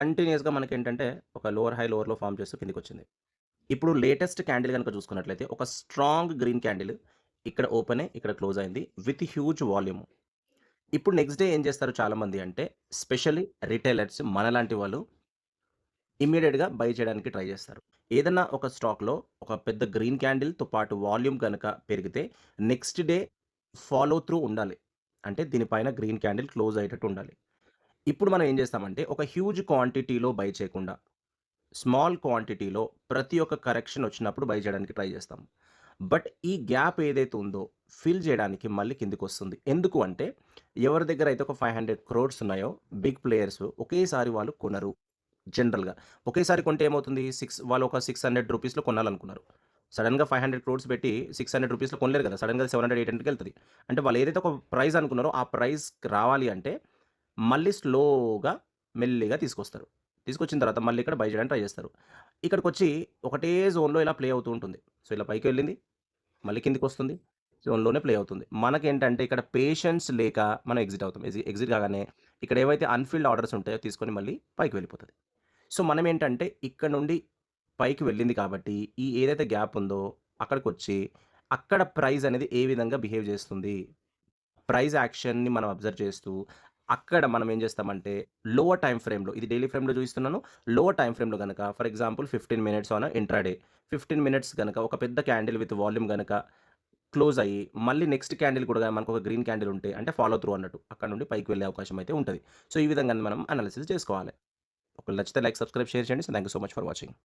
కంటిన్యూయస్‌గా మనకేంటంటే ఒక lower high, lower low form చేస్తూ కిందకొచ్చింది. ఇప్పుడు లేటెస్ట్ క్యాండిల్ గనుక చూసుకున్నట్లయితే ఒక స్ట్రాంగ్ గ్రీన్ క్యాండిల్ ఇక్కడ ఓపెన్ అయ్యి, ఇక్కడ క్లోజ్ అయింది విత్ హ్యూజ్ వాల్యూమ్. ఇప్పుడు నెక్స్ట్ డే ఏం చేస్తారు చాలామంది అంటే స్పెషల్లీ రిటైలర్స్ మనలాంటి వాళ్ళు ఇమ్మీడియేట్‌గా బై చేయడానికి ట్రై చేస్తారు. ఏదన్నా ఒక స్టాక్‌లో ఒక పెద్ద గ్రీన్ క్యాండిల్‌తో పాటు వాల్యూమ్ గనక పెరిగితే నెక్స్ట్ డే ఫాలో త్రూ ఉండాలి. అంటే దీనిపైన గ్రీన్ క్యాండిల్ క్లోజ్ అయ్యేటట్టు ఉండాలి. ఇప్పుడు మనం ఏం చేస్తామంటే ఒక హ్యూజ్ క్వాంటిటీలో బై చేయకుండా స్మాల్ క్వాంటిటీలో ప్రతి ఒక్క కరెక్షన్ వచ్చినప్పుడు బై చేయడానికి ట్రై చేస్తాం. బట్ ఈ గ్యాప్ ఏదైతే ఉందో ఫిల్ చేయడానికి మళ్ళీ కిందకొస్తుంది. ఎందుకు అంటే ఎవరి దగ్గర అయితే ఒక 500 క్రోర్స్ ఉన్నాయో బిగ్ ప్లేయర్స్ ఒకేసారి వాళ్ళు కొనరు. జనరల్‌గా. ఒకేసారి కొంటే ఏమవుతుంది? వాళ్ళు ఒక 600 రూపీస్‌లో కొనాలనుకున్నారు. సడెన్‌గా 500 క్రోర్స్ పెట్టి 600 రూపీస్‌లో కొనలేరు కదా! సడెన్‌గా 700, 800కెళ్తది. అంటే వాళ్ళు ఏదైతే ఒక ప్రైస్ అనుకున్నారో ఆ ప్రైస్‌కి రావాలి అంటే మళ్ళీ స్లోగా, మెల్లిగా తీసుకొస్తారు. తీసుకొచ్చిన తర్వాత మళ్ళీ ఇక్కడ బై చేయడానికి ట్రై చేస్తారు. ఇక్కడికొచ్చి ఒకటే జోన్‌లో ఇలా ప్లే అవుతూ ఉంటుంది. సో, ఇలా పైకెళ్ళింది, మళ్ళీ కిందకొస్తుంది. జోన్‌లోనే ప్లే అవుతుంది. మనకేంటంటే ఇక్కడ పేషెన్స్ లేక మనం ఎగ్జిట్ అవుతాం. ఎగ్జిట్ కాగానే ఇక్కడ ఏవైతే అన్‌ఫిల్డ్ ఆర్డర్స్ ఉంటాయో తీసుకొని మళ్ళీ పైకి వెళ్ళిపోతది. సో, మనమేంటంటే ఇక్కడ నుండి పైకి వెళ్ళింది కాబట్టి, ఈ ఏదైతే గ్యాప్ ఉందో అక్కడికొచ్చి, అక్కడ ప్రైస్ అనేది ఏ విధంగా బిహేవ్ చేస్తుంది? ప్రైస్ యాక్షన్‌ని మనం అబ్జర్వ్ చేస్తూ, అక్కడ మనం ఏం చేస్తామంటే, లోవర్ టైమ్ ఫ్రేమ్‌లో ఇది డైలీ ఫ్రేమ్‌లో చూపిస్తున్నాను. లోవర్ టైమ్ ఫ్రేమ్‌లో గనక for example 15 minutes on intraday. 15 minutes గనక ఒక పెద్ద క్యాండిల్ విత్ వాల్యూమ్ గనక క్లోజ్ అయ్యి, మళ్ళీ నెక్స్ట్ క్యాండిల్ కూడా మనకొక గ్రీన్ క్యాండిల్ ఉంటే, అంటే ఫాలో త్రూ అన్నట్టు. అక్కడ నుండి పైకి వెళ్ళే అవకాశం అయితే ఉంటది. సో, ఈ విధంగా మనం అనాలిసిస్ చేసుకోవాలి. ఒకవేళ నచ్చితే లైక్, సబ్స్క్రైబ్, షేర్ చేయండి. So, thank you so much for watching.